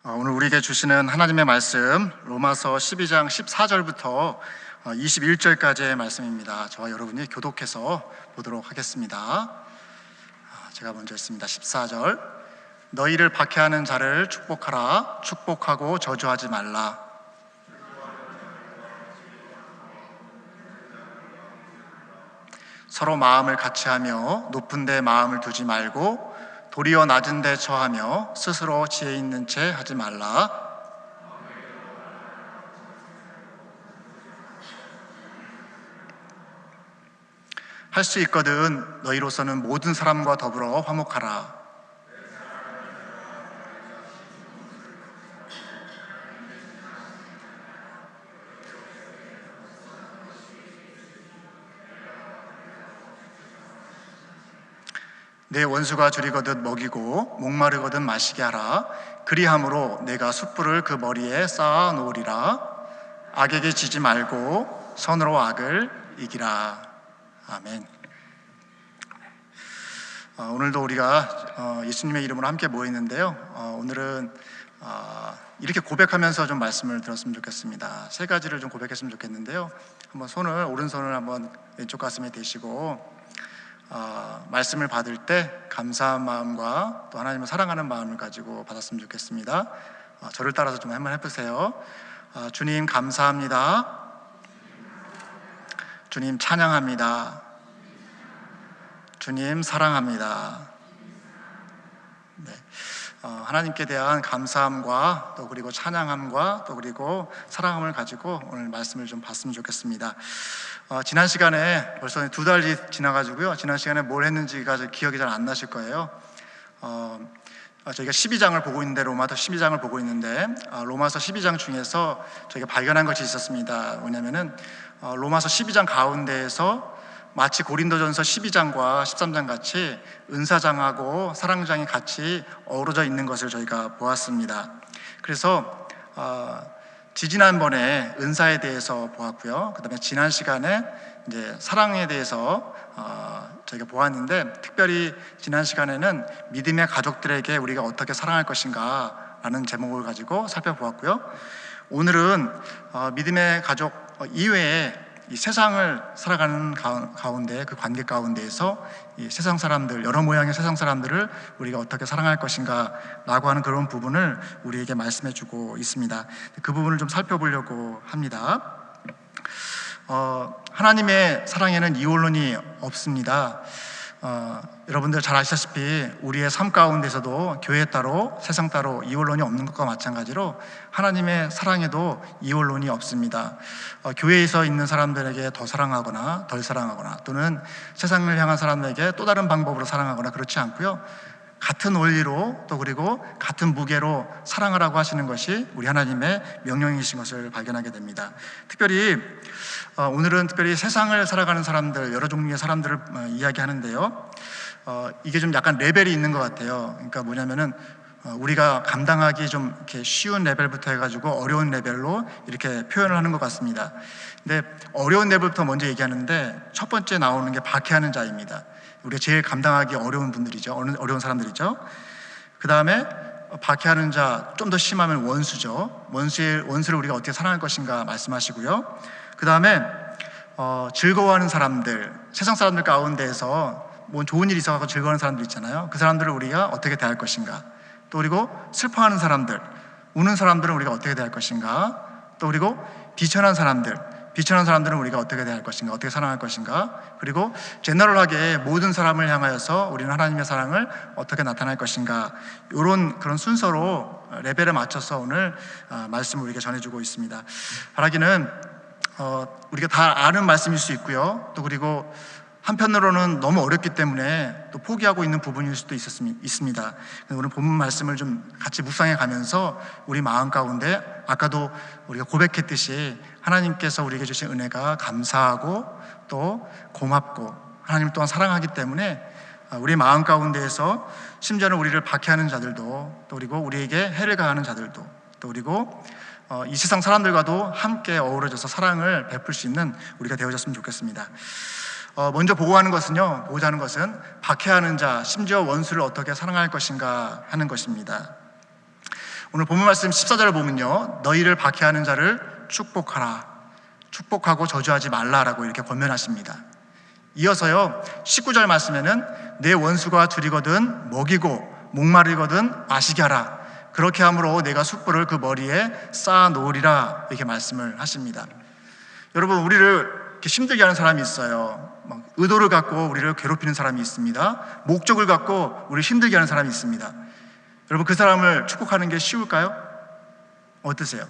오늘 우리에게 주시는 하나님의 말씀 로마서 12장 14절부터 21절까지의 말씀입니다. 저와 여러분이 교독해서 보도록 하겠습니다. 제가 먼저 읽습니다. 14절, 너희를 박해하는 자를 축복하라. 축복하고 저주하지 말라. 서로 마음을 같이하며 높은 데 마음을 두지 말고 도리어 낮은 데 처하며 스스로 지혜 있는 채 하지 말라. 할 수 있거든 너희로서는 모든 사람과 더불어 화목하라. 내 원수가 줄이거든 먹이고 목마르거든 마시게 하라. 그리함으로 내가 숯불을 그 머리에 쌓아 놓으리라. 악에게 지지 말고 선으로 악을 이기라. 아멘. 오늘도 우리가 예수님의 이름으로 함께 모였는데요. 오늘은 이렇게 고백하면서 좀 말씀을 들었으면 좋겠습니다. 세 가지를 좀 고백했으면 좋겠는데요. 한번 오른손을 한번 왼쪽 가슴에 대시고 말씀을 받을 때 감사한 마음과 또 하나님을 사랑하는 마음을 가지고 받았으면 좋겠습니다. 저를 따라서 좀 한번 해보세요. 주님 감사합니다. 주님 찬양합니다. 주님 사랑합니다. 네. 하나님께 대한 감사함과 또 그리고 찬양함과 또 그리고 사랑함을 가지고 오늘 말씀을 좀 봤으면 좋겠습니다. 지난 시간에 벌써 2달이 지나가지고요. 지난 시간에 뭘 했는지가 기억이 잘 안 나실 거예요. 저희가 12장을 보고 있는데 로마서 12장을 보고 있는데 로마서 12장 중에서 저희가 발견한 것이 있었습니다. 뭐냐면은 로마서 12장 가운데에서 마치 고린도전서 12장과 13장 같이 은사장하고 사랑장이 같이 어우러져 있는 것을 저희가 보았습니다. 그래서 지지난번에 은사에 대해서 보았고요. 그 다음에 지난 시간에 이제 사랑에 대해서 저희가 보았는데, 특별히 지난 시간에는 믿음의 가족들에게 우리가 어떻게 사랑할 것인가 라는 제목을 가지고 살펴보았고요. 오늘은 믿음의 가족 이외에 이 세상을 살아가는 가운데, 그 관계 가운데에서 이 세상 사람들, 여러 모양의 세상 사람들을 우리가 어떻게 사랑할 것인가 라고 하는 그런 부분을 우리에게 말씀해 주고 있습니다. 그 부분을 좀 살펴보려고 합니다. 하나님의 사랑에는 이원론이 없습니다. 여러분들 잘 아시다시피 우리의 삶 가운데서도 교회 따로 세상 따로 이원론이 없는 것과 마찬가지로 하나님의 사랑에도 이원론이 없습니다. 교회에서 있는 사람들에게 더 사랑하거나 덜 사랑하거나 또는 세상을 향한 사람에게 또 다른 방법으로 사랑하거나 그렇지 않고요. 같은 원리로 또 그리고 같은 무게로 사랑하라고 하시는 것이 우리 하나님의 명령이신 것을 발견하게 됩니다. 오늘은 특별히 세상을 살아가는 사람들, 여러 종류의 사람들을 이야기하는데요. 이게 좀 약간 레벨이 있는 것 같아요. 그러니까 뭐냐면은 우리가 감당하기 좀 이렇게 쉬운 레벨부터 해가지고 어려운 레벨로 이렇게 표현을 하는 것 같습니다. 근데 어려운 레벨부터 먼저 얘기하는데 첫 번째 나오는 게 박해하는 자입니다. 우리가 제일 감당하기 어려운 분들이죠. 어려운 사람들이죠. 그 다음에 박해하는 자, 좀 더 심하면 원수죠. 원수를 우리가 어떻게 사랑할 것인가 말씀하시고요. 그 다음에 즐거워하는 사람들, 세상 사람들 가운데에서 뭐 좋은 일이 있어서 즐거워하는 사람들 있잖아요. 그 사람들을 우리가 어떻게 대할 것인가. 또 그리고 슬퍼하는 사람들, 우는 사람들은 우리가 어떻게 대할 것인가. 또 그리고 비천한 사람들은 우리가 어떻게 대할 것인가, 어떻게 사랑할 것인가. 그리고 제너럴하게 모든 사람을 향하여서 우리는 하나님의 사랑을 어떻게 나타낼 것인가. 이런 그런 순서로 레벨에 맞춰서 오늘 말씀을 우리에게 전해주고 있습니다. 바라기는 우리가 다 아는 말씀일 수 있고요. 또 그리고 한편으로는 너무 어렵기 때문에 또 포기하고 있는 부분일 수도 있습니다. 오늘 본문 말씀을 좀 같이 묵상해 가면서 우리 마음 가운데 아까도 우리가 고백했듯이 하나님께서 우리에게 주신 은혜가 감사하고 또 고맙고 하나님 또한 사랑하기 때문에 우리 마음 가운데에서 심지어는 우리를 박해하는 자들도 또 그리고 우리에게 해를 가하는 자들도 또 그리고 이 세상 사람들과도 함께 어우러져서 사랑을 베풀 수 있는 우리가 되어졌으면 좋겠습니다. 먼저 보고자 하는 것은 박해하는 자, 심지어 원수를 어떻게 사랑할 것인가 하는 것입니다. 오늘 본문 말씀 14절을 보면요, 너희를 박해하는 자를 축복하라, 축복하고 저주하지 말라라고 이렇게 권면하십니다. 이어서요 19절 말씀에는 내 원수가 줄이거든 먹이고 목마르거든 마시게 하라, 그렇게 함으로 내가 숯불을 그 머리에 쌓아 놓으리라, 이렇게 말씀을 하십니다. 여러분, 우리를 이렇게 힘들게 하는 사람이 있어요. 의도를 갖고 우리를 괴롭히는 사람이 있습니다. 목적을 갖고 우리를 힘들게 하는 사람이 있습니다. 여러분, 그 사람을 축복하는 게 쉬울까요? 어떠세요?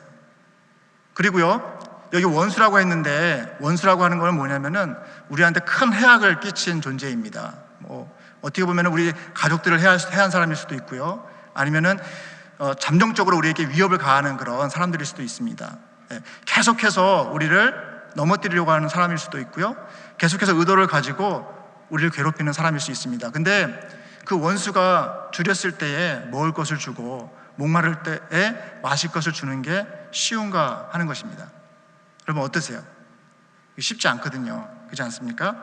그리고요, 여기 원수라고 했는데 원수라고 하는 건 뭐냐면은 우리한테 큰 해악을 끼친 존재입니다. 어떻게 보면 우리 가족들을 해한 사람일 수도 있고요, 아니면은 잠정적으로 우리에게 위협을 가하는 그런 사람들일 수도 있습니다. 계속해서 우리를 넘어뜨리려고 하는 사람일 수도 있고요, 계속해서 의도를 가지고 우리를 괴롭히는 사람일 수 있습니다. 근데 그 원수가 줄였을 때에 먹을 것을 주고 목마를 때에 마실 것을 주는 게 쉬운가 하는 것입니다. 여러분, 어떠세요? 쉽지 않거든요. 그렇지 않습니까?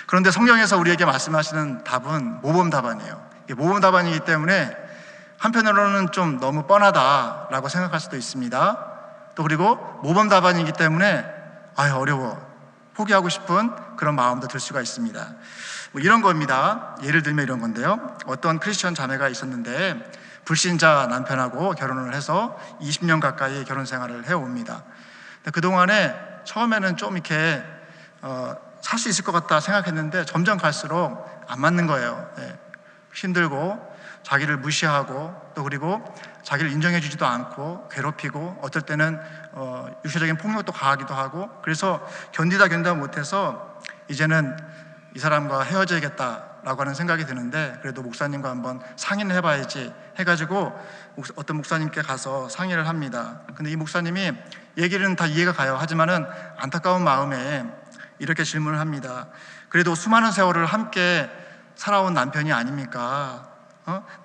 그런데 성경에서 우리에게 말씀하시는 답은 모범 답안이에요. 모범 답안이기 때문에 한편으로는 좀 너무 뻔하다라고 생각할 수도 있습니다. 또 그리고 모범 답안이기 때문에 어려워, 포기하고 싶은 그런 마음도 들 수가 있습니다. 이런 겁니다. 예를 들면 이런 건데요, 어떤 크리스천 자매가 있었는데 불신자 남편하고 결혼을 해서 20년 가까이 결혼 생활을 해옵니다. 그동안에 처음에는 좀 이렇게 살 수 있을 것 같다 생각했는데 점점 갈수록 안 맞는 거예요. 힘들고 자기를 무시하고, 또 그리고 자기를 인정해 주지도 않고 괴롭히고, 어떨 때는 육체적인 폭력도 가하기도 하고, 그래서 견디다 못해서 이제는 이 사람과 헤어져야겠다라고 하는 생각이 드는데, 그래도 목사님과 한번 상의를 해봐야지 해가지고 어떤 목사님께 가서 상의를 합니다. 근데 이 목사님이 얘기는 다 이해가 가요. 하지만은 안타까운 마음에 이렇게 질문을 합니다. 그래도 수많은 세월을 함께 살아온 남편이 아닙니까?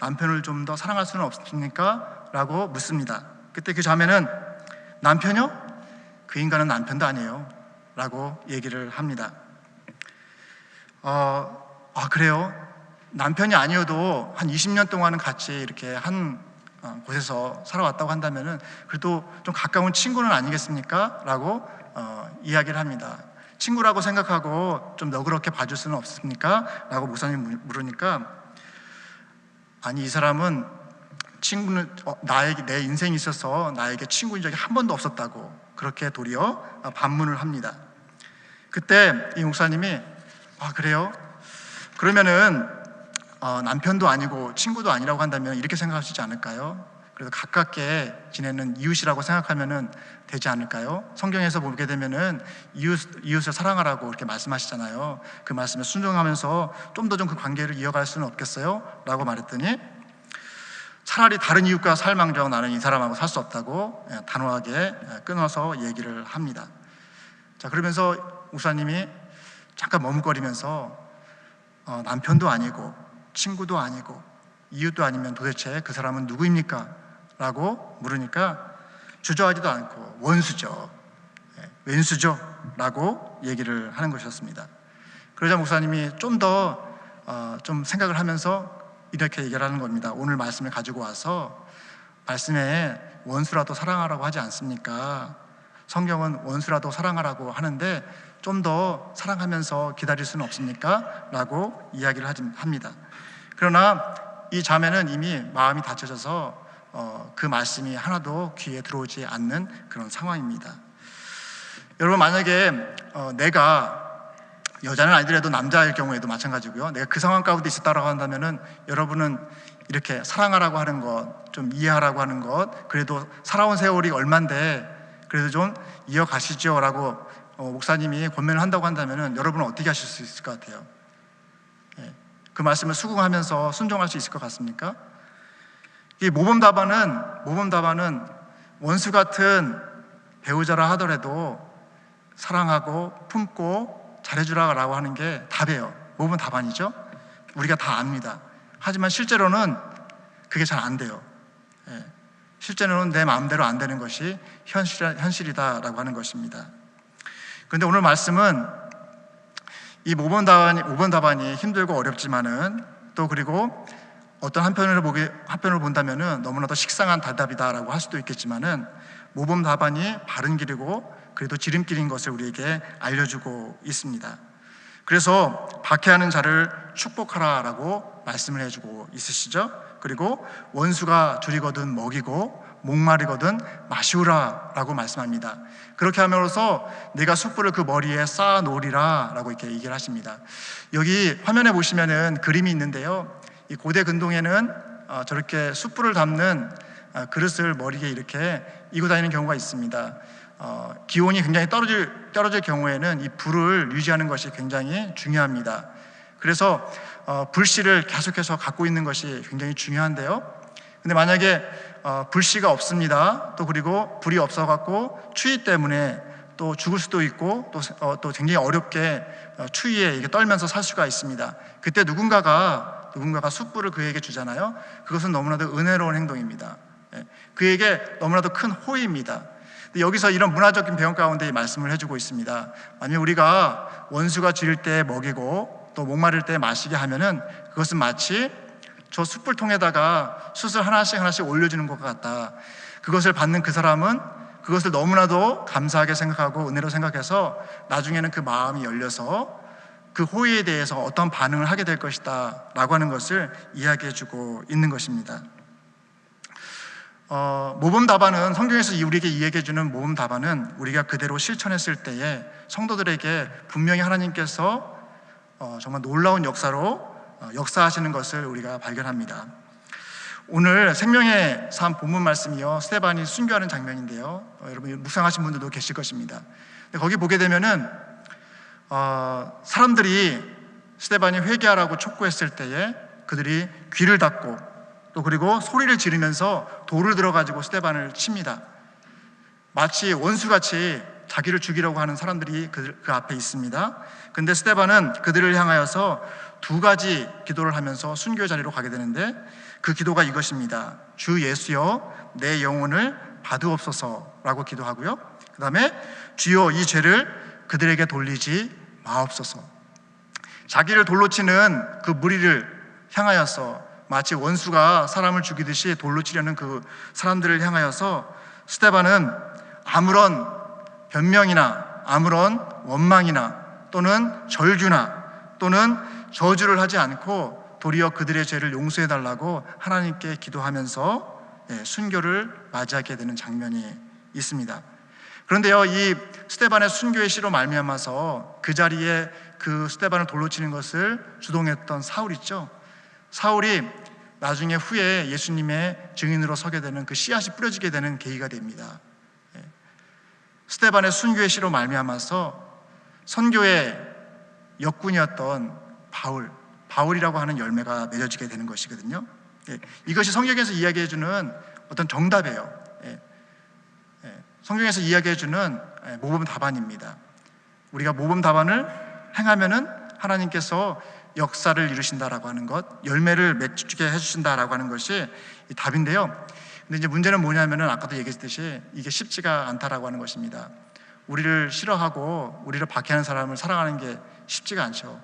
남편을 좀 더 사랑할 수는 없습니까? 라고 묻습니다. 그때 그 자매는 남편이요? 그 인간은 남편도 아니에요 라고 얘기를 합니다. 그래요? 남편이 아니어도 한 20년 동안은 같이 이렇게 한 곳에서 살아왔다고 한다면은 그래도 좀 가까운 친구는 아니겠습니까? 라고 이야기를 합니다. 친구라고 생각하고 좀 너그럽게 봐줄 수는 없습니까? 라고 목사님이 물으니까, 아니, 이 사람은 친구는 나에게, 내 인생에 있어서 나에게 친구인 적이 한 번도 없었다고 그렇게 도리어 반문을 합니다. 그때 이 목사님이 그래요? 그러면은 남편도 아니고 친구도 아니라고 한다면 이렇게 생각하시지 않을까요? 그래도 가깝게 지내는 이웃이라고 생각하면은 되지 않을까요? 성경에서 보게 되면은 이웃을 사랑하라고 이렇게 말씀하시잖아요. 그 말씀에 순종하면서 좀 더 그 관계를 이어갈 수는 없겠어요? 라고 말했더니, 차라리 다른 이웃과 살망정 나는 이 사람하고 살 수 없다고 단호하게 끊어서 얘기를 합니다. 자, 그러면서 목사님이 잠깐 머뭇거리면서 남편도 아니고 친구도 아니고 이웃도 아니면 도대체 그 사람은 누구입니까? 라고 물으니까 주저하지도 않고 원수죠, 왼수죠 라고 얘기를 하는 것이었습니다. 그러자 목사님이 좀 더 좀 생각을 하면서 이렇게 얘기를 하는 겁니다. 오늘 말씀을 가지고 와서 말씀에 원수라도 사랑하라고 하지 않습니까? 성경은 원수라도 사랑하라고 하는데 좀 더 사랑하면서 기다릴 수는 없습니까? 라고 이야기를 합니다. 그러나 이 자매는 이미 마음이 다쳐져서 그 말씀이 하나도 귀에 들어오지 않는 그런 상황입니다. 여러분, 만약에 내가 여자는 아니더라도 남자일 경우에도 마찬가지고요, 내가 그 상황 가운데 있었다고 한다면은 여러분은 이렇게 사랑하라고 하는 것, 좀 이해하라고 하는 것, 그래도 살아온 세월이 얼만데 그래도 좀 이어가시죠 라고 목사님이 권면을 한다고 한다면은 여러분은 어떻게 하실 수 있을 것 같아요? 그 말씀을 수긍하면서 순종할 수 있을 것 같습니까? 이 모범 답안은 원수 같은 배우자라 하더라도 사랑하고 품고 잘해주라고 하는 게 답이에요. 모범 답안이죠. 우리가 다 압니다. 하지만 실제로는 그게 잘 안 돼요. 실제로는 내 마음대로 안 되는 것이 현실이다라고 하는 것입니다. 그런데 오늘 말씀은 이 모범 답안이 힘들고 어렵지만은, 또 그리고 어떤 한편으로 본다면은 너무나도 식상한 대답이다라고 할 수도 있겠지만은 모범 답안이 바른 길이고 그래도 지름길인 것을 우리에게 알려주고 있습니다. 그래서 박해하는 자를 축복하라라고 말씀을 해주고 있으시죠. 그리고 원수가 줄이거든 먹이고 목마르거든 마시우라라고 말씀합니다. 그렇게 함으로써 내가 숯불을 그 머리에 쌓아 놓으리라라고 이렇게 얘기를 하십니다. 여기 화면에 보시면은 그림이 있는데요. 이 고대 근동에는 저렇게 숯불을 담는 그릇을 머리에 이렇게 이고 다니는 경우가 있습니다. 기온이 굉장히 떨어질 경우에는 이 불을 유지하는 것이 굉장히 중요합니다. 그래서 불씨를 계속해서 갖고 있는 것이 굉장히 중요한데요. 근데 만약에 불씨가 없습니다. 또 그리고 불이 없어갖고 추위 때문에 또 죽을 수도 있고 또 굉장히 어렵게 추위에 이게 떨면서 살 수가 있습니다. 그때 누군가가 숯불을 그에게 주잖아요. 그것은 너무나도 은혜로운 행동입니다. 그에게 너무나도 큰 호의입니다. 여기서 이런 문화적인 배경 가운데 말씀을 해주고 있습니다. 만약 우리가 원수가 줄일 때 먹이고 또 목마를 때 마시게 하면은 그것은 마치 저 숯불통에다가 숯을 하나씩 올려주는 것 같다. 그것을 받는 그 사람은 그것을 너무나도 감사하게 생각하고 은혜로 생각해서 나중에는 그 마음이 열려서 그 호의에 대해서 어떤 반응을 하게 될 것이다 라고 하는 것을 이야기해주고 있는 것입니다. 모범 답안은 성경에서 우리에게 이야기해주는 모범 답안은 우리가 그대로 실천했을 때에 성도들에게 분명히 하나님께서 정말 놀라운 역사로 역사하시는 것을 우리가 발견합니다. 오늘 생명의 삶 본문 말씀이요, 스데반이 순교하는 장면인데요. 여러분 묵상하신 분들도 계실 것입니다. 근데 거기 보게 되면은 사람들이 스데반이 회개하라고 촉구했을 때에 그들이 귀를 닫고 또 그리고 소리를 지르면서 돌을 들어가지고 스데반을 칩니다. 마치 원수같이 자기를 죽이려고 하는 사람들이 그 앞에 있습니다. 근데 스데반은 그들을 향하여서 두 가지 기도를 하면서 순교의 자리로 가게 되는데 그 기도가 이것입니다. 주 예수여 내 영혼을 받으옵소서라고 기도하고요. 그 다음에 주여 이 죄를 그들에게 돌리지 마옵소서. 자기를 돌로 치는 그 무리를 향하여서 마치 원수가 사람을 죽이듯이 돌로 치려는 그 사람들을 향하여서 스데반은 아무런 변명이나 아무런 원망이나 또는 절규나 또는 저주를 하지 않고 도리어 그들의 죄를 용서해달라고 하나님께 기도하면서 순교를 맞이하게 되는 장면이 있습니다. 그런데요, 이 스데반의 순교의 시로 말미암아서 그 자리에 그 스데반을 돌로 치는 것을 주동했던 사울 있죠. 사울이 나중에 후에 예수님의 증인으로 서게 되는 그 씨앗이 뿌려지게 되는 계기가 됩니다. 스데반의 순교의 시로 말미암아서 선교의 역군이었던 바울이라고 하는 열매가 맺어지게 되는 것이거든요. 이것이 성경에서 이야기해주는 어떤 정답이에요. 성경에서 이야기해주는 모범 답안입니다. 우리가 모범 답안을 행하면은 하나님께서 역사를 이루신다라고 하는 것, 열매를 맺게 해주신다라고 하는 것이 답인데요. 근데 이제 문제는 뭐냐면은 아까도 얘기했듯이 이게 쉽지가 않다라고 하는 것입니다. 우리를 싫어하고 우리를 박해하는 사람을 사랑하는 게 쉽지가 않죠.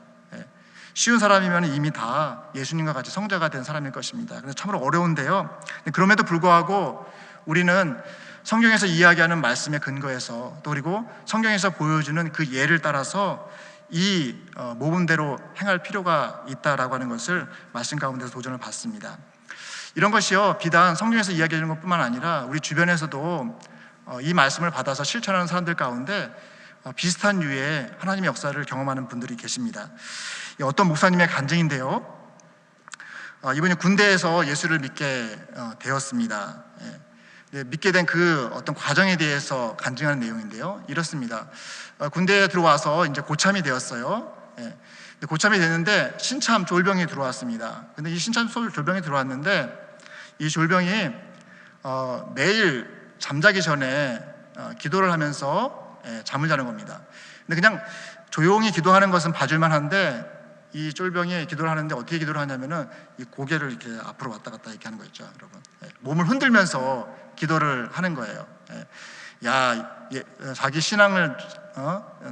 쉬운 사람이면 이미 다 예수님과 같이 성자가 된 사람일 것입니다. 그래서 참으로 어려운데요. 그럼에도 불구하고 우리는 성경에서 이야기하는 말씀에 근거해서 또 그리고 성경에서 보여주는 그 예를 따라서 이 모범대로 행할 필요가 있다라고 하는 것을 말씀 가운데서 도전을 받습니다. 이런 것이요, 비단 성경에서 이야기하는 것뿐만 아니라 우리 주변에서도 이 말씀을 받아서 실천하는 사람들 가운데 비슷한 류의 하나님의 역사를 경험하는 분들이 계십니다. 어떤 목사님의 간증인데요, 이분이 군대에서 예수를 믿게 되었습니다. 믿게 된 그 어떤 과정에 대해서 간증하는 내용인데요, 이렇습니다. 군대에 들어와서 이제 고참이 되었어요. 고참이 됐는데 신참 졸병이 들어왔습니다. 근데 이 신참 졸병이 들어왔는데 이 졸병이 매일 잠자기 전에 기도를 하면서 잠을 자는 겁니다. 근데 그냥 조용히 기도하는 것은 봐줄만 한데 이 쫄병이 기도를 하는데 어떻게 기도를 하냐면은 이 고개를 이렇게 앞으로 왔다 갔다 이렇게 하는 거 있죠, 여러분. 몸을 흔들면서 기도를 하는 거예요. 자기 신앙을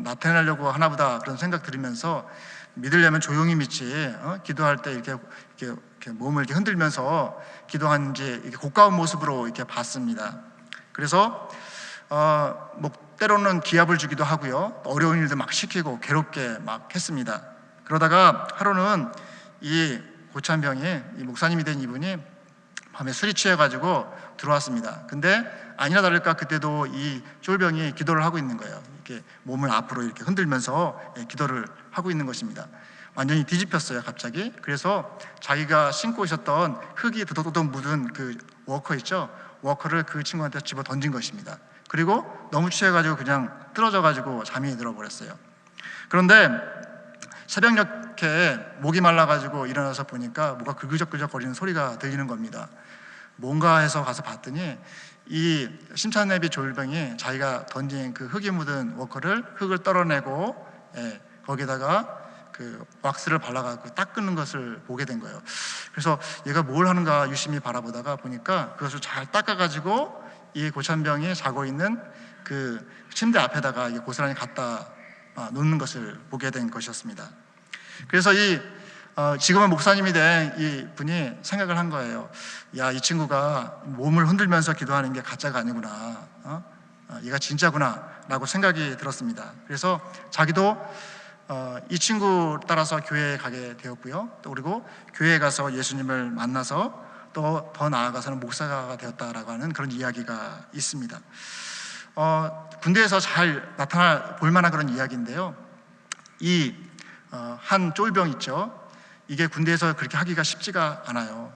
나타내려고 하나 보다 그런 생각 들으면서 믿으려면 조용히 믿지, 기도할 때 이렇게 몸을 이렇게 흔들면서 기도하는지 이렇게 고가운 모습으로 이렇게 봤습니다. 그래서 뭐 때로는 기합을 주기도 하고요, 어려운 일도 막 시키고 괴롭게 막 했습니다. 그러다가 하루는 이 고참병이, 이 목사님이 된 이분이 밤에 술이 취해가지고 들어왔습니다. 근데 아니나 다를까 그때도 이 쫄병이 기도를 하고 있는 거예요. 이렇게 몸을 앞으로 이렇게 흔들면서 기도를 하고 있는 것입니다. 완전히 뒤집혔어요, 갑자기. 그래서 자기가 신고 있었던 흙이 도덕도덕 묻은 그 워커 있죠? 워커를 그 친구한테 집어 던진 것입니다. 그리고 너무 취해가지고 그냥 쓰러져가지고 잠이 들어버렸어요. 그런데 새벽녘에 목이 말라가지고 일어나서 보니까 뭐가 긁으적긁적 거리는 소리가 들리는 겁니다. 뭔가 해서 가서 봤더니 이 심찬내비 졸병이 자기가 던진 그 흙이 묻은 워커를 흙을 떨어내고 거기다가 그 왁스를 발라가지고 닦는 것을 보게 된 거예요. 그래서 얘가 뭘 하는가 유심히 바라보다가 보니까 그것을 잘 닦아가지고 이 고참병이 자고 있는 그 침대 앞에다가 고스란히 갖다 놓는 것을 보게 된 것이었습니다. 그래서 지금은 목사님이 된 이 분이 생각을 한 거예요. 야, 이 친구가 몸을 흔들면서 기도하는 게 가짜가 아니구나, 얘가 진짜구나 라고 생각이 들었습니다. 그래서 자기도 이 친구 따라서 교회에 가게 되었고요, 또 그리고 교회에 가서 예수님을 만나서 또 더 나아가서는 목사가 되었다라고 하는 그런 이야기가 있습니다. 군대에서 잘 나타나 볼만한 그런 이야기인데요, 이 한 쫄병 있죠, 이게 군대에서 그렇게 하기가 쉽지가 않아요.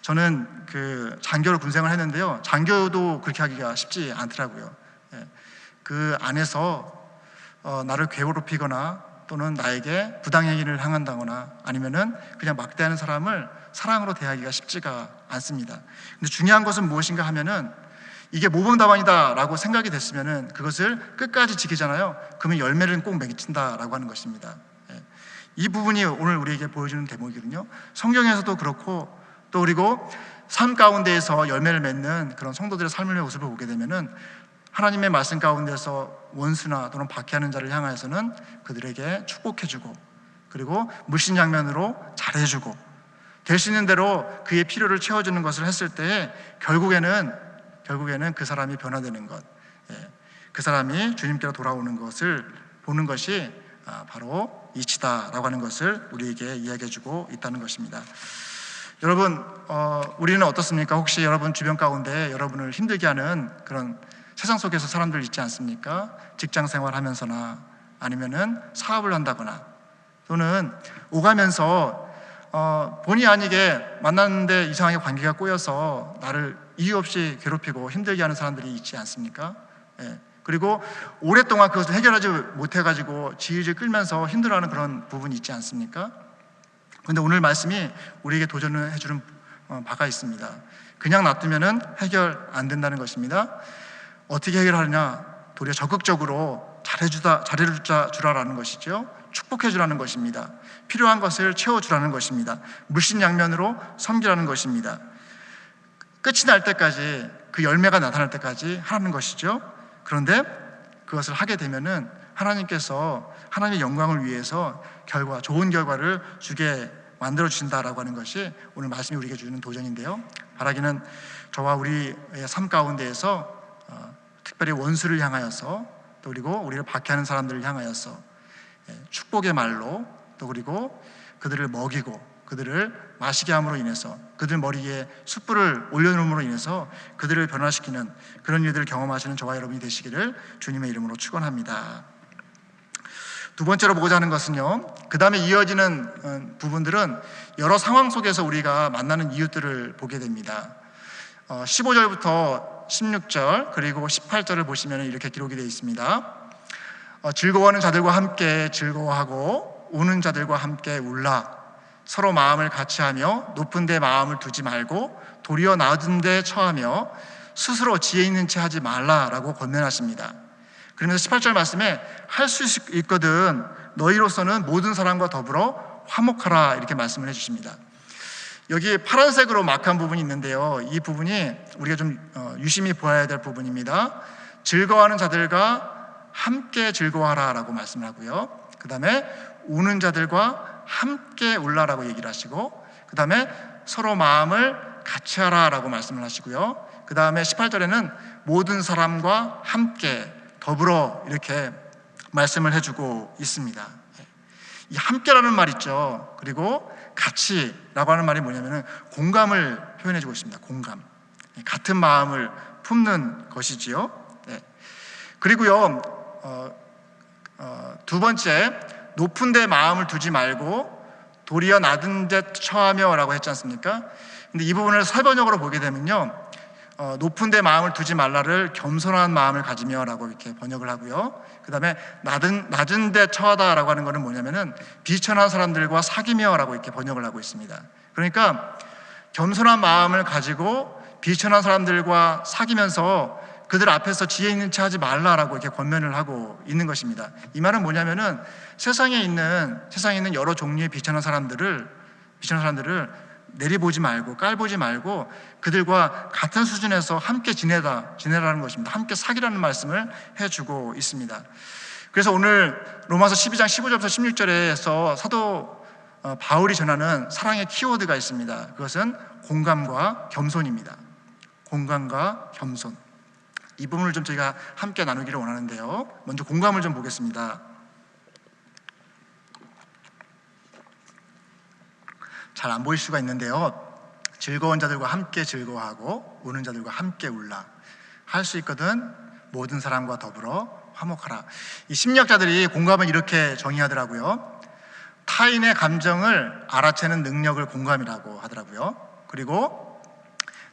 저는 그 장교로 군생을 했는데요, 장교도 그렇게 하기가 쉽지 않더라고요. 그 안에서 나를 괴롭히거나 또는 나에게 부당행위를 행한다거나 아니면은 그냥 막대하는 사람을 사랑으로 대하기가 쉽지가 않습니다. 근데 중요한 것은 무엇인가 하면은 이게 모범답안이다 라고 생각이 됐으면은 그것을 끝까지 지키잖아요. 그러면 열매를 꼭 맺힌다라고 하는 것입니다. 이 부분이 오늘 우리에게 보여주는 대목이거든요. 성경에서도 그렇고 또 그리고 삶 가운데에서 열매를 맺는 그런 성도들의 삶의 모습을 보게 되면은 하나님의 말씀 가운데서 원수나 또는 박해하는 자를 향하여서는 그들에게 축복해주고 그리고 물신양면으로 잘해주고 될 수 있는 대로 그의 필요를 채워주는 것을 했을 때 결국에는 그 사람이 변화되는 것, 그 사람이 주님께로 돌아오는 것을 보는 것이 바로 이치다라고 하는 것을 우리에게 이야기해주고 있다는 것입니다. 여러분, 우리는 어떻습니까? 혹시 여러분 주변 가운데 여러분을 힘들게 하는 그런 세상 속에서 사람들 있지 않습니까? 직장 생활하면서나 아니면은 사업을 한다거나 또는 오가면서 본의 아니게 만났는데 이상하게 관계가 꼬여서 나를 이유 없이 괴롭히고 힘들게 하는 사람들이 있지 않습니까? 그리고 오랫동안 그것을 해결하지 못해가지고 질질 끌면서 힘들어하는 그런 부분이 있지 않습니까? 그런데 오늘 말씀이 우리에게 도전을 해주는 바가 있습니다. 그냥 놔두면은 해결 안 된다는 것입니다. 어떻게 해결하느냐? 도리어 적극적으로 잘해주라는 것이죠. 축복해주라는 것입니다. 필요한 것을 채워주라는 것입니다. 물신양면으로 섬기라는 것입니다. 끝이 날 때까지, 그 열매가 나타날 때까지 하라는 것이죠. 그런데 그것을 하게 되면은 하나님께서 하나님의 영광을 위해서 좋은 결과를 주게 만들어 주신다라고 하는 것이 오늘 말씀이 우리에게 주는 도전인데요, 바라기는 저와 우리의 삶 가운데에서 특별히 원수를 향하여서 또 그리고 우리를 박해하는 사람들을 향하여서 축복의 말로 또 그리고 그들을 먹이고 그들을 마시게 함으로 인해서 그들 머리에 숯불을 올려놓음으로 인해서 그들을 변화시키는 그런 일들을 경험하시는 저와 여러분이 되시기를 주님의 이름으로 축원합니다. 두 번째로 보고자 하는 것은요, 그 다음에 이어지는 부분들은 여러 상황 속에서 우리가 만나는 이웃들을 보게 됩니다. 15절부터 16절 그리고 18절을 보시면 이렇게 기록이 되어 있습니다. 즐거워하는 자들과 함께 즐거워하고 우는 자들과 함께 울라. 서로 마음을 같이하며 높은 데 마음을 두지 말고 도리어 낮은 데 처하며 스스로 지혜 있는 채 하지 말라라고 권면하십니다. 그러면서 18절 말씀에 할 수 있거든 너희로서는 모든 사람과 더불어 화목하라 이렇게 말씀을 해주십니다. 여기 파란색으로 막한 부분이 있는데요, 이 부분이 우리가 좀 유심히 보아야 될 부분입니다. 즐거워하는 자들과 함께 즐거워하라 라고 말씀을 하고요, 그 다음에 우는 자들과 함께 울라라고 얘기를 하시고, 그 다음에 서로 마음을 같이 하라라고 말씀을 하시고요. 그 다음에 18절에는 모든 사람과 함께 더불어 이렇게 말씀을 해주고 있습니다. 이 함께라는 말 있죠. 그리고 같이라고 하는 말이 뭐냐면은 공감을 표현해주고 있습니다. 공감, 같은 마음을 품는 것이지요. 네. 그리고요, 두 번째, 높은 데 마음을 두지 말고 도리어 낮은 데 처하며 라고 했지 않습니까? 근데 이 부분을 설번역으로 보게 되면요, 높은 데 마음을 두지 말라를 겸손한 마음을 가지며 라고 이렇게 번역을 하고요. 그 다음에 낮은 데 처하다 라고 하는 것은 뭐냐면은 비천한 사람들과 사귀며 라고 이렇게 번역을 하고 있습니다. 그러니까 겸손한 마음을 가지고 비천한 사람들과 사귀면서 그들 앞에서 지혜 있는 체 하지 말라라고 이렇게 권면을 하고 있는 것입니다. 이 말은 뭐냐면은 세상에 있는 여러 종류의 비천한 사람들을 내리보지 말고 깔보지 말고 그들과 같은 수준에서 함께 지내라는 것입니다. 함께 사귀라는 말씀을 해주고 있습니다. 그래서 오늘 로마서 12장 15절부터 16절에서 사도 바울이 전하는 사랑의 키워드가 있습니다. 그것은 공감과 겸손입니다. 공감과 겸손. 이 부분을 좀 저희가 함께 나누기를 원하는데요. 먼저 공감을 좀 보겠습니다. 잘 안 보일 수가 있는데요. 즐거운 자들과 함께 즐거워하고 우는 자들과 함께 울라. 할 수 있거든 모든 사람과 더불어 화목하라. 이 심리학자들이 공감을 이렇게 정의하더라고요. 타인의 감정을 알아채는 능력을 공감이라고 하더라고요. 그리고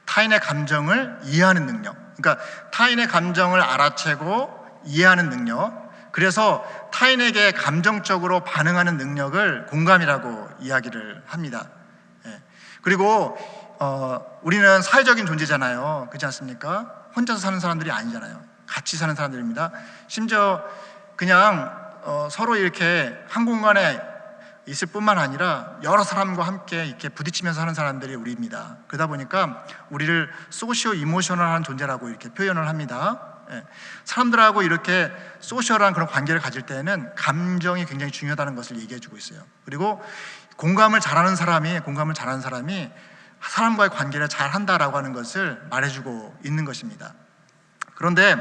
타인의 감정을 이해하는 능력, 그러니까 타인의 감정을 알아채고 이해하는 능력, 그래서 타인에게 감정적으로 반응하는 능력을 공감이라고 이야기를 합니다. 그리고 우리는 사회적인 존재잖아요. 그렇지 않습니까? 혼자서 사는 사람들이 아니잖아요. 같이 사는 사람들입니다. 심지어 그냥 서로 이렇게 한 공간에 있을 뿐만 아니라 여러 사람과 함께 이렇게 부딪히면서 사는 사람들이 우리입니다. 그러다 보니까 우리를 소시오 이모셔널한 존재라고 이렇게 표현을 합니다. 사람들하고 이렇게 소셜한 그런 관계를 가질 때에는 감정이 굉장히 중요하다는 것을 얘기해주고 있어요. 그리고 공감을 잘하는 사람이 사람과의 관계를 잘 한다라고 하는 것을 말해주고 있는 것입니다. 그런데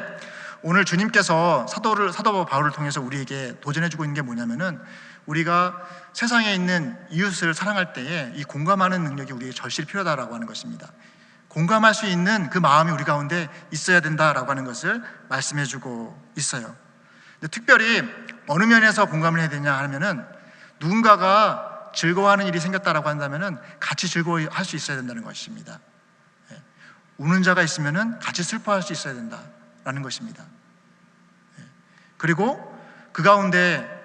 오늘 주님께서 사도 바울을 통해서 우리에게 도전해주고 있는 게 뭐냐면은 우리가 세상에 있는 이웃을 사랑할 때에 이 공감하는 능력이 우리에게 절실히 필요하다라고 하는 것입니다. 공감할 수 있는 그 마음이 우리 가운데 있어야 된다라고 하는 것을 말씀해주고 있어요. 근데 특별히 어느 면에서 공감을 해야 되냐 하면은 누군가가 즐거워하는 일이 생겼다라고 한다면은 같이 즐거워할 수 있어야 된다는 것입니다. 우는 자가 있으면은 같이 슬퍼할 수 있어야 된다라는 것입니다. 그리고 그 가운데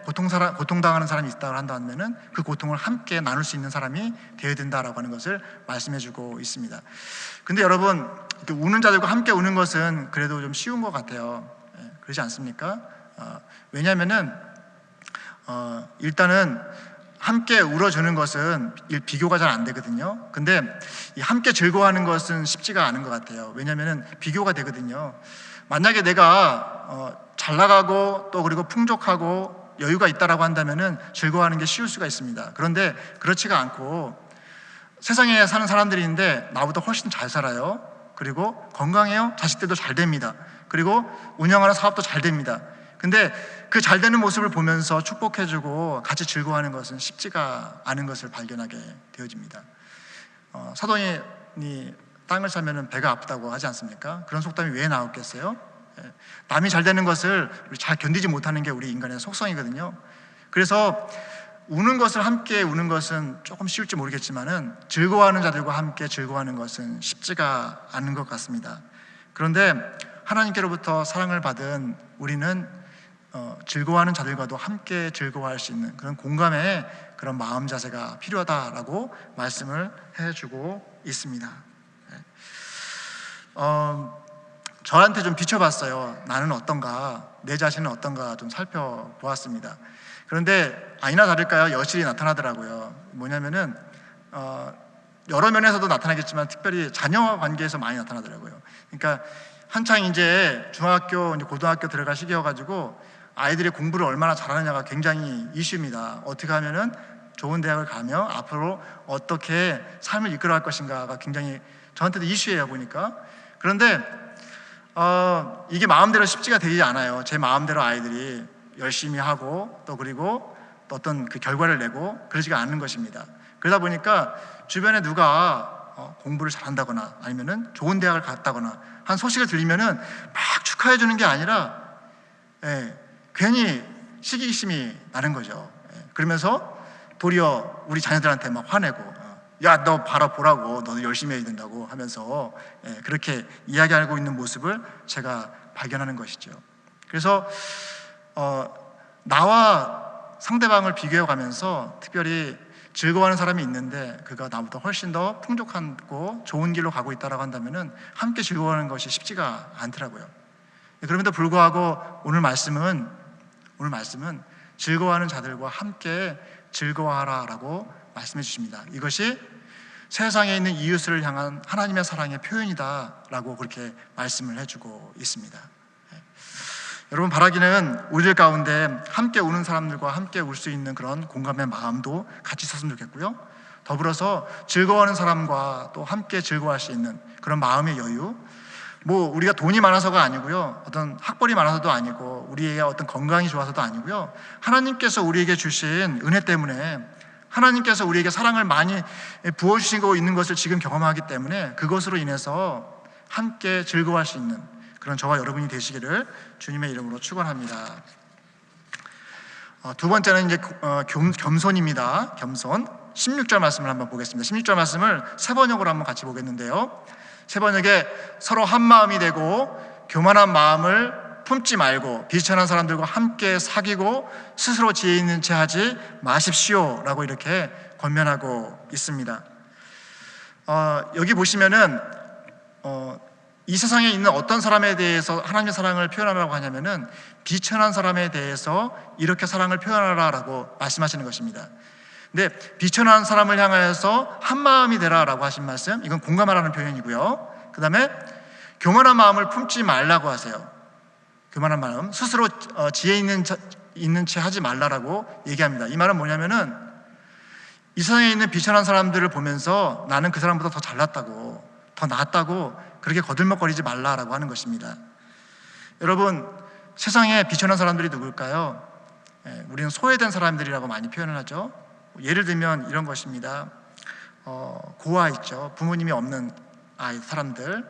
고통당하는 사람이 있다고 한다면은 그 고통을 함께 나눌 수 있는 사람이 되어야 된다라고 하는 것을 말씀해주고 있습니다. 근데 여러분, 우는 자들과 함께 우는 것은 그래도 좀 쉬운 것 같아요. 그러지 않습니까? 왜냐하면은 일단은 함께 울어주는 것은 비교가 잘 안 되거든요. 근데 이 함께 즐거워하는 것은 쉽지가 않은 것 같아요. 왜냐하면 비교가 되거든요. 만약에 내가 잘 나가고 또 그리고 풍족하고 여유가 있다라고 한다면은 즐거워하는 게 쉬울 수가 있습니다. 그런데 그렇지가 않고 세상에 사는 사람들인데 나보다 훨씬 잘 살아요. 그리고 건강해요. 자식들도 잘 됩니다. 그리고 운영하는 사업도 잘 됩니다. 근데 그 잘 되는 모습을 보면서 축복해주고 같이 즐거워하는 것은 쉽지가 않은 것을 발견하게 되어집니다. 사돈이 땅을 사면은 배가 아프다고 하지 않습니까? 그런 속담이 왜 나왔겠어요? 남이 잘 되는 것을 잘 견디지 못하는 게 우리 인간의 속성이거든요. 그래서 우는 것을 함께 우는 것은 조금 쉬울지 모르겠지만은 즐거워하는 자들과 함께 즐거워하는 것은 쉽지가 않은 것 같습니다. 그런데 하나님께로부터 사랑을 받은 우리는 즐거워하는 자들과도 함께 즐거워할 수 있는 그런 공감의 그런 마음 자세가 필요하다라고 말씀을 해주고 있습니다. 저한테 좀 비춰봤어요. 나는 어떤가, 내 자신은 어떤가 좀 살펴보았습니다. 그런데 아니나 다를까요? 여실히 나타나더라고요. 뭐냐면은 여러 면에서도 나타나겠지만 특별히 자녀와 관계에서 많이 나타나더라고요. 그러니까 한창 이제 중학교, 이제 고등학교 들어갈 시기여가지고 아이들이 공부를 얼마나 잘하느냐가 굉장히 이슈입니다. 어떻게 하면은 좋은 대학을 가며 앞으로 어떻게 삶을 이끌어갈 것인가가 굉장히 저한테도 이슈예요, 보니까. 그런데 이게 마음대로 쉽지가 되지 않아요. 제 마음대로 아이들이 열심히 하고 또 그리고 또 어떤 그 결과를 내고 그러지가 않는 것입니다. 그러다 보니까 주변에 누가 공부를 잘한다거나 아니면은 좋은 대학을 갔다거나 한 소식을 들리면은 막 축하해 주는 게 아니라 괜히 시기심이 나는 거죠. 그러면서 도리어 우리 자녀들한테 막 화내고 야, 너 봐라 보라고, 너도 열심히 해야 된다고 하면서 그렇게 이야기하고 있는 모습을 제가 발견하는 것이죠. 그래서 나와 상대방을 비교해 가면서 특별히 즐거워하는 사람이 있는데 그가 나보다 훨씬 더 풍족하고 좋은 길로 가고 있다고 한다면 함께 즐거워하는 것이 쉽지가 않더라고요. 그럼에도 불구하고 오늘 말씀은 즐거워하는 자들과 함께 즐거워하라라고 말씀해 주십니다. 이것이 세상에 있는 이웃을 향한 하나님의 사랑의 표현이다라고 그렇게 말씀을 해주고 있습니다. 여러분, 바라기는 우리들 가운데 함께 우는 사람들과 함께 울 수 있는 그런 공감의 마음도 같이 있었으면 좋겠고요. 더불어서 즐거워하는 사람과 또 함께 즐거워할 수 있는 그런 마음의 여유, 우리가 돈이 많아서가 아니고요, 어떤 학벌이 많아서도 아니고 우리의 어떤 건강이 좋아서도 아니고요, 하나님께서 우리에게 주신 은혜 때문에 하나님께서 우리에게 사랑을 많이 부어주시고 있는 것을 지금 경험하기 때문에 그것으로 인해서 함께 즐거워할 수 있는 그런 저와 여러분이 되시기를 주님의 이름으로 축원합니다. 두 번째는 이제 겸손입니다. 겸손. 16절 말씀을 한번 보겠습니다. 16절 말씀을 세 번역으로 한번 같이 보겠는데요. 세 번역에 서로 한 마음이 되고 교만한 마음을 품지 말고 비천한 사람들과 함께 사귀고 스스로 지혜 있는 채 하지 마십시오 라고 이렇게 권면하고 있습니다. 여기 보시면은 이 세상에 있는 어떤 사람에 대해서 하나님의 사랑을 표현하라고 하냐면은 비천한 사람에 대해서 이렇게 사랑을 표현하라라고 말씀하시는 것입니다. 근데 비천한 사람을 향하여서 한 마음이 되라라고 하신 말씀, 이건 공감하라는 표현이고요. 그 다음에 교만한 마음을 품지 말라고 하세요. 교만한 마음, 스스로 지혜 있는 채 하지 말라라고 얘기합니다. 이 말은 뭐냐면은 이 세상에 있는 비천한 사람들을 보면서 나는 그 사람보다 더 잘났다고, 더 낫다고 그렇게 거들먹거리지 말라라고 하는 것입니다. 여러분, 세상에 비천한 사람들이 누굴까요? 우리는 소외된 사람들이라고 많이 표현을 하죠. 예를 들면 이런 것입니다. 고아 있죠. 부모님이 없는 사람들,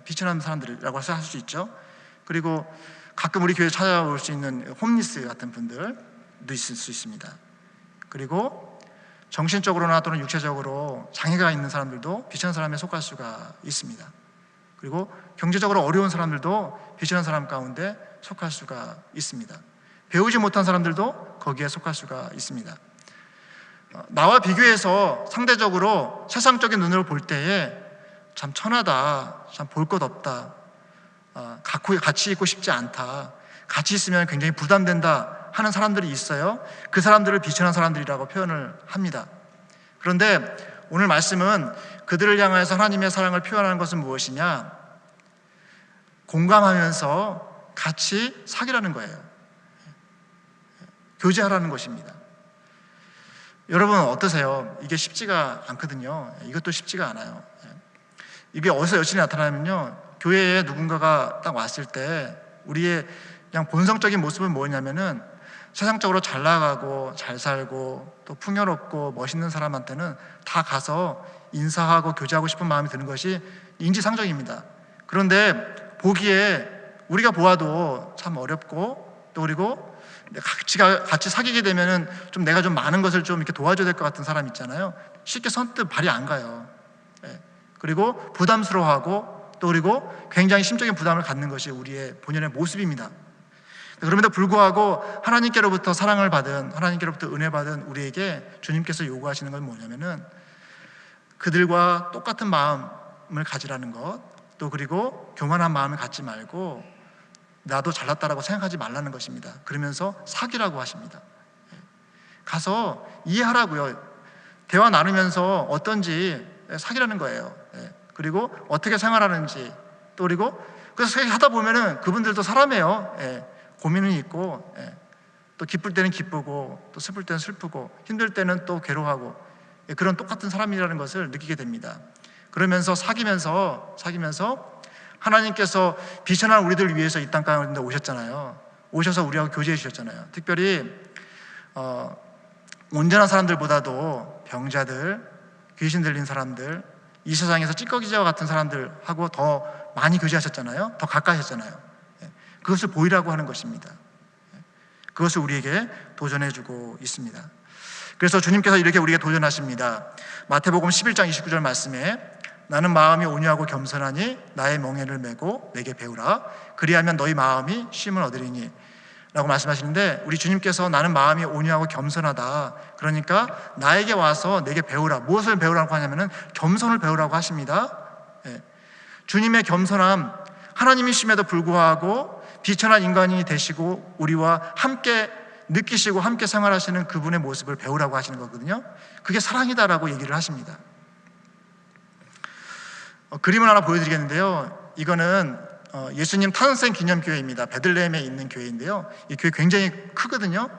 비천한 사람들이라고 할 수 있죠. 그리고 가끔 우리 교회에 찾아올 수 있는 홈리스 같은 분들도 있을 수 있습니다. 그리고 정신적으로나 또는 육체적으로 장애가 있는 사람들도 비천한 사람에 속할 수가 있습니다. 그리고 경제적으로 어려운 사람들도 비천한 사람 가운데 속할 수가 있습니다. 배우지 못한 사람들도 거기에 속할 수가 있습니다. 나와 비교해서 상대적으로 세상적인 눈으로 볼 때에 참 천하다, 참 볼 것 없다, 같이 있고 싶지 않다, 같이 있으면 굉장히 부담된다 하는 사람들이 있어요. 그 사람들을 비천한 사람들이라고 표현을 합니다. 그런데 오늘 말씀은 그들을 향해서 하나님의 사랑을 표현하는 것은 무엇이냐? 공감하면서 같이 사귀라는 거예요. 교제하라는 것입니다. 여러분 어떠세요? 이게 쉽지가 않거든요. 이것도 쉽지가 않아요. 이게 어디서 여실히 나타나면요, 교회에 누군가가 딱 왔을 때 우리의 그냥 본성적인 모습은 뭐냐면은 세상적으로 잘 나가고 잘 살고 또 풍요롭고 멋있는 사람한테는 다 가서 인사하고 교제하고 싶은 마음이 드는 것이 인지상정입니다. 그런데 보기에 우리가 보아도 참 어렵고 또 그리고 같이 사귀게 되면은 좀 내가 좀 많은 것을 좀 이렇게 도와줘야 될 것 같은 사람 있잖아요. 쉽게 선뜻 발이 안 가요. 그리고 부담스러워하고 또 그리고 굉장히 심적인 부담을 갖는 것이 우리의 본연의 모습입니다. 그럼에도 불구하고 하나님께로부터 사랑을 받은, 하나님께로부터 은혜 받은 우리에게 주님께서 요구하시는 건 뭐냐면은 그들과 똑같은 마음을 가지라는 것, 또 그리고 교만한 마음을 갖지 말고 나도 잘났다라고 생각하지 말라는 것입니다. 그러면서 사귀라고 하십니다. 가서 이해하라고요. 대화 나누면서 어떤지 사귀라는 거예요. 그리고 어떻게 생활하는지, 또 그리고 그래서 하다 보면은 그분들도 사람이에요. 고민은 있고, 또 기쁠 때는 기쁘고, 또 슬플 때는 슬프고, 힘들 때는 또 괴로워하고, 그런 똑같은 사람이라는 것을 느끼게 됩니다. 그러면서 사귀면서 하나님께서 비천한 우리들을 위해서 이 땅 가운데 오셨잖아요. 오셔서 우리하고 교제해 주셨잖아요. 특별히 온전한 사람들보다도 병자들, 귀신 들린 사람들, 이 세상에서 찌꺼기자와 같은 사람들하고 더 많이 교제하셨잖아요. 더 가까이 하셨잖아요. 그것을 보이라고 하는 것입니다. 그것을 우리에게 도전해주고 있습니다. 그래서 주님께서 이렇게 우리에게 도전하십니다. 마태복음 11장 29절 말씀에 나는 마음이 온유하고 겸손하니 나의 멍에를 메고 내게 배우라. 그리하면 너희 마음이 쉼을 얻으리니 라고 말씀하시는데, 우리 주님께서 나는 마음이 온유하고 겸손하다, 그러니까 나에게 와서 내게 배우라. 무엇을 배우라고 하냐면은 겸손을 배우라고 하십니다. 주님의 겸손함, 하나님이심에도 불구하고 비천한 인간이 되시고 우리와 함께 느끼시고 함께 생활하시는 그분의 모습을 배우라고 하시는 거거든요. 그게 사랑이다라고 얘기를 하십니다. 그림을 하나 보여드리겠는데요. 이거는 예수님 탄생 기념교회입니다. 베들레헴에 있는 교회인데요. 이 교회 굉장히 크거든요.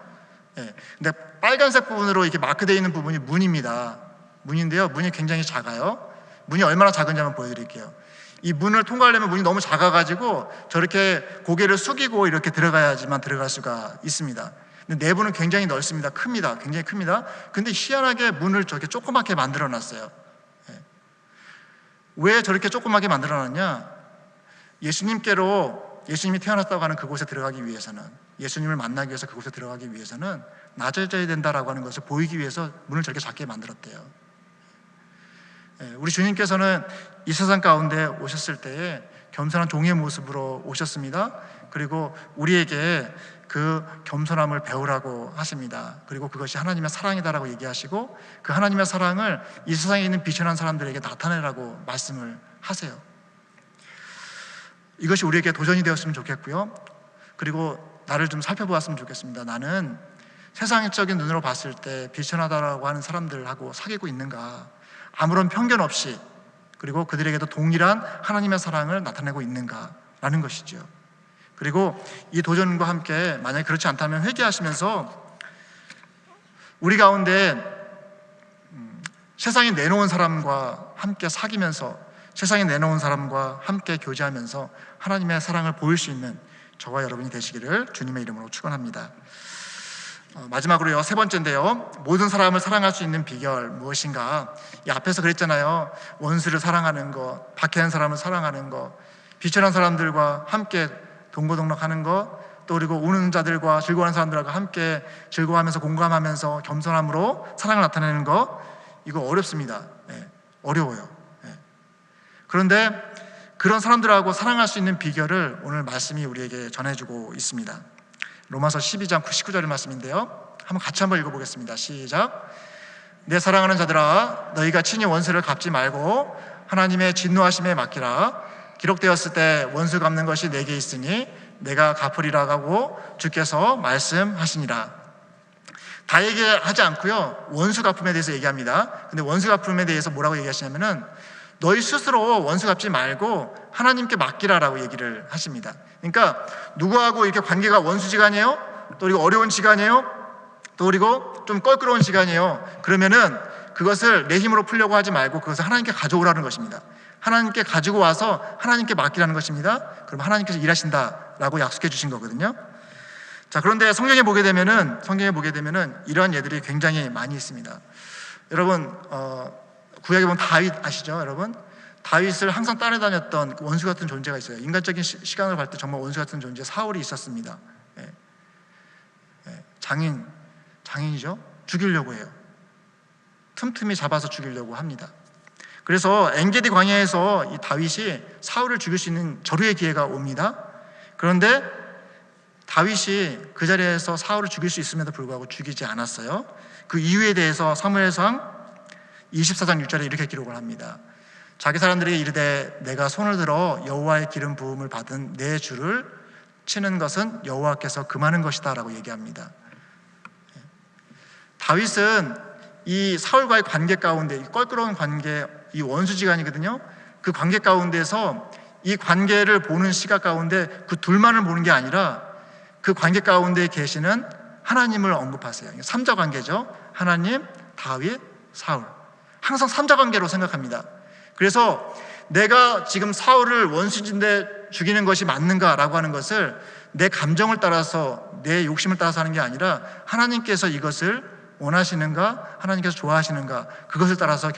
근데 빨간색 부분으로 이렇게 마크되어 있는 부분이 문입니다. 문인데요. 문이 굉장히 작아요. 문이 얼마나 작은지 한번 보여드릴게요. 이 문을 통과하려면 문이 너무 작아가지고 저렇게 고개를 숙이고 이렇게 들어가야지만 들어갈 수가 있습니다. 근데 내부는 굉장히 넓습니다. 큽니다. 굉장히 큽니다. 근데 희한하게 문을 저렇게 조그맣게 만들어 놨어요. 왜 저렇게 조그맣게 만들어 놨냐? 예수님이 태어났다고 하는 그곳에 들어가기 위해서는, 예수님을 만나기 위해서 그곳에 들어가기 위해서는 낮아져야 된다라고 하는 것을 보이기 위해서 문을 저렇게 작게 만들었대요. 우리 주님께서는 이 세상 가운데 오셨을 때에 겸손한 종의 모습으로 오셨습니다. 그리고 우리에게 그 겸손함을 배우라고 하십니다. 그리고 그것이 하나님의 사랑이다라고 얘기하시고, 그 하나님의 사랑을 이 세상에 있는 비천한 사람들에게 나타내라고 말씀을 하세요. 이것이 우리에게 도전이 되었으면 좋겠고요. 그리고 나를 좀 살펴보았으면 좋겠습니다. 나는 세상적인 눈으로 봤을 때 비천하다라고 하는 사람들하고 사귀고 있는가, 아무런 편견 없이, 그리고 그들에게도 동일한 하나님의 사랑을 나타내고 있는가라는 것이죠. 그리고 이 도전과 함께 만약에 그렇지 않다면 회개하시면서 우리 가운데 세상에 내놓은 사람과 함께 사귀면서, 세상에 내놓은 사람과 함께 교제하면서 하나님의 사랑을 보일 수 있는 저와 여러분이 되시기를 주님의 이름으로 축원합니다. 마지막으로요, 세 번째인데요, 모든 사람을 사랑할 수 있는 비결 무엇인가? 이 앞에서 그랬잖아요. 원수를 사랑하는 것, 박해한 사람을 사랑하는 것, 비천한 사람들과 함께 동고동락하는 것, 또 그리고 우는 자들과 즐거워하는 사람들과 함께 즐거워하면서 공감하면서 겸손함으로 사랑을 나타내는 것, 이거 어렵습니다. 어려워요. 그런데 그런 사람들하고 사랑할 수 있는 비결을 오늘 말씀이 우리에게 전해주고 있습니다. 로마서 12장 19절의 말씀인데요, 같이 한번 읽어보겠습니다. 시작. 내 사랑하는 자들아, 너희가 친히 원수를 갚지 말고 하나님의 진노하심에 맡기라. 기록되었을 때 원수 갚는 것이 내게 있으니 내가 갚으리라 하고 주께서 말씀하시니라. 다 얘기하지 않고요, 원수 갚음에 대해서 얘기합니다. 근데 원수 갚음에 대해서 뭐라고 얘기하시냐면은 너희 스스로 원수 갚지 말고 하나님께 맡기라라고 얘기를 하십니다. 그러니까 누구하고 이렇게 관계가 원수지간이에요, 또 그리고 어려운 시간이에요, 또 그리고 좀 껄끄러운 시간이에요, 그러면은 그것을 내 힘으로 풀려고 하지 말고 그것을 하나님께 가져오라는 것입니다. 하나님께 가지고 와서 하나님께 맡기라는 것입니다. 그럼 하나님께서 일하신다라고 약속해 주신 거거든요. 자, 그런데 성경에 보게 되면은 이런 예들이 굉장히 많이 있습니다. 여러분, 구약에 보면 다윗 아시죠? 여러분, 다윗을 항상 따라다녔던 원수 같은 존재가 있어요. 인간적인 시간을 볼 때 정말 원수 같은 존재 사울이 있었습니다. 장인이죠. 죽이려고 해요. 틈틈이 잡아서 죽이려고 합니다. 그래서 엔게디 광야에서 이 다윗이 사울을 죽일 수 있는 절호의 기회가 옵니다. 그런데 다윗이 그 자리에서 사울을 죽일 수 있음에도 불구하고 죽이지 않았어요. 그 이유에 대해서 사무엘상 24장 6절에 이렇게 기록을 합니다. 자기 사람들이 이르되 내가 손을 들어 여호와의 기름 부음을 받은 내 주를 치는 것은 여호와께서 금하는 것이다 라고 얘기합니다. 다윗은 이 사울과의 관계 가운데, 이 껄끄러운 관계, 이 원수지간이거든요. 그 관계 가운데서 이 관계를 보는 시각 가운데 그 둘만을 보는 게 아니라 그 관계 가운데 계시는 하나님을 언급하세요. 삼자 관계죠. 하나님, 다윗, 사울. 항상 삼자 관계로 생각합니다. 그래서 내가 지금 사울을 원수진데 죽이는 것이 맞는가라고 하는 것을 내 감정을 따라서, 내 욕심을 따라서 하는 게 아니라 하나님께서 이것을 원하시는가, 하나님께서 좋아하시는가, 그것을 따라서